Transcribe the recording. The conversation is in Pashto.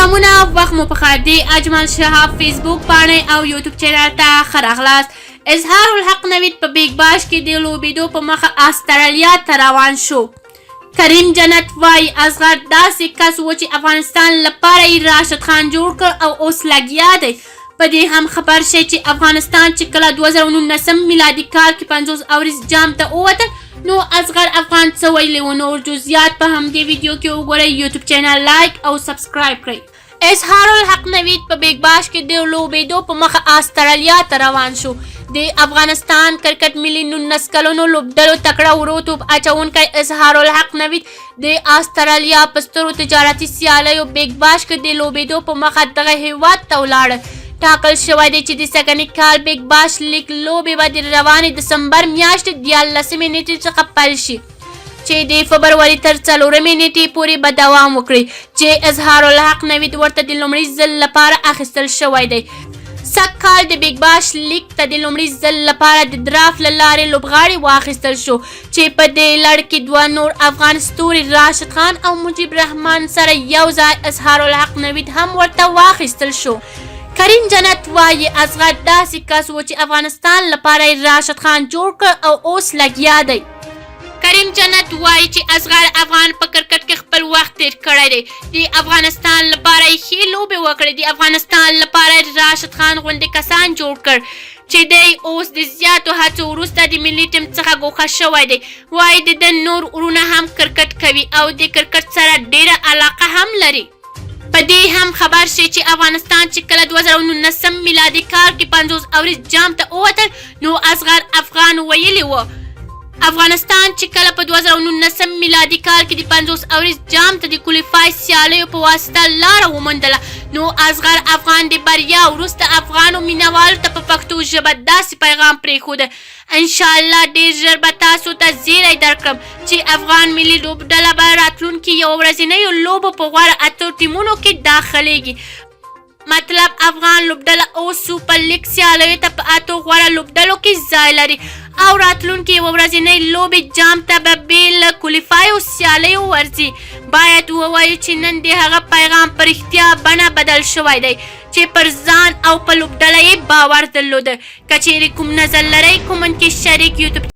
سلامونه وخت مو پخیر دی اجمل شهاب فیسبوک باندې او یوټیوب چینل ته ښه راغلاست. اظهار الحق نوید په بیگ باش کې د لوبېدو په مخه استرالیا ته روان شو. کریم جنت وایي اصغر داسې کس و چې افغانستان لپاره یې راشد خان جوړ کړ او اوس لګیا دی. په دې هم خبر شي چې افغانستان چې کله 2019 میلادي کال کې 50 اوریز جام ته ووتل نو اصغر افغان څه ویلي و. نور جزئیات په همدې ویډیو کې وګورئ. یوټیوب چینل لایک او سبسکرایب کړئ. اظهار الحق نوید په بیگ باش کې د لوبېدو په مخه استرالیا ته روان شو. د افغانستان کرکټ ملي 19 کلونو لوبډلو تکړه وروتوب اچونکی اظهار الحق نوید د استرالیا په سترو تجارتي سیالیو بیگ باش کې د لوبېدو په مخه دغه هیواد ته ولاړ. ټاکل شوی دی چې د سږني کال بیگ باش لیګ لوبې به د روانې دسمبر میاشتې 14 نیټې څخه پیل شي چې د فبروري تر 4 نیټې پورې به دوام وکړي چې اظهار الحق نوید ورته د لومړي ځل لپاره اخیستل شوی دی. سږ کال د بیگ باش لیګ ته د لومړي ځل لپاره د درافت له لارې لوبغاړي واخیستل شو چې په دې لړ کې 2 نور افغان ستوري راشد خان او مجيب رحمان سره یو ځای اظهار الحق نوید هم ورته واخیستل شو. کریم جنت وایي اصغر داسې کس و چې افغانستان لپاره یې راشد خان جوړ کړ او اوس لګیا دی. کریم جنت وایي چې اصغر افغان په کرکټ کې خپل وخت تیر کړی دی. د افغانستان لپاره یې ښې لوبې وکړې. د افغانستان لپاره راشد خان غوندې کسان جوړ کړ چې دی اوس د زیاتو هڅو وروسته د ملي ټیم څخه ګوښه شوی دی. وایي د ده نور ورونه هم کرکټ کوي او د کرکټ سره ډیره علاقه هم لري. په دې هم خبر شي چې افغانستان چې کله 2019 میلادي کال کې 50 اوریز جام ته ووتل نو اصغر افغان ویلي و افغانستان چې کله په 2019 میلادي کال کې د 50 اوریز جام ته د کوالیفای سیالیو په واسطه لاره وموندله نو اصغر افغان د بریا وروسته افغانو مینوالو ته په پښتو ژبه داسې پیغام پرېښوده. انشاءالله ډېر ژر به تاسو ته زیری درکړم چې افغان ملي لوبډله به راتلونکي یو ورځنیو لوبو په غوره اتو ټیمونو کې داخلیږي. مطلب افغان لوبډله اوس سوپر لیګ سیالیو ته په اتو غوره لوبډلو کې ځای لري او راتلونکي یوه ورځنۍ لوبې جام ته به بې له کوالیفایو سیالیو ورځي. باید ووایو چې نن د هغه پیغام په رښتیا بڼه بدل شوی دی چې پر ځان او په لوبډله یې باور درلوده. که چیرې کوم نظر لرئ کومنټ کې شریک یوټیوب